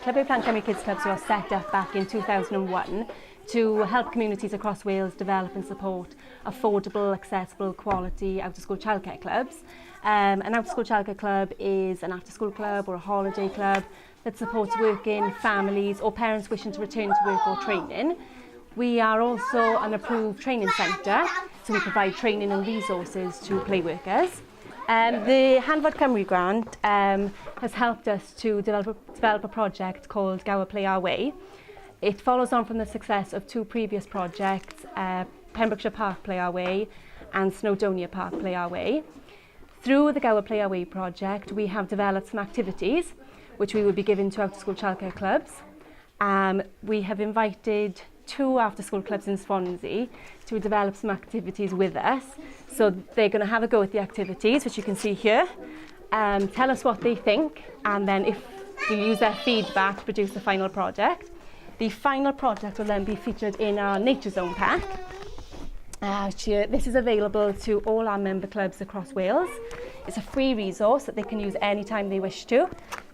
Clybiau Plant Cymru Kids Clubs was set up back in 2001 to help communities across Wales develop and support affordable, accessible, quality out-of-school childcare clubs. An out-of-school childcare club is an after-school club or a holiday club that supports working families or parents wishing to return to work or training. We are also an approved training centre, so we provide training and resources to play workers. The Hanfod Cymru grant has helped us to develop a project called Gower Play Our Way. It follows on from the success of two previous projects, Pembrokeshire Park Play Our Way and Snowdonia Park Play Our Way. Through the Gower Play Our Way project, we have developed some activities which we will be giving to out-of-school childcare clubs. We have invited two after-school clubs in Swansea to develop some activities with us. So they're going to have a go at the activities, which you can see here, tell us what they think, and then if we use their feedback to produce the final project. The final project will then be featured in our Nature Zone pack. This is available to all our member clubs across Wales. It's a free resource that they can use anytime they wish to.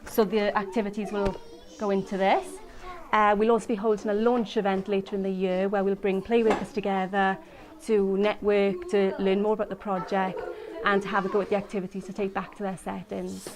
So the activities will go into this. We'll also be holding a launch event later in the year where we'll bring play workers together to network, to learn more about the project and to have a go at the activities to take back to their settings.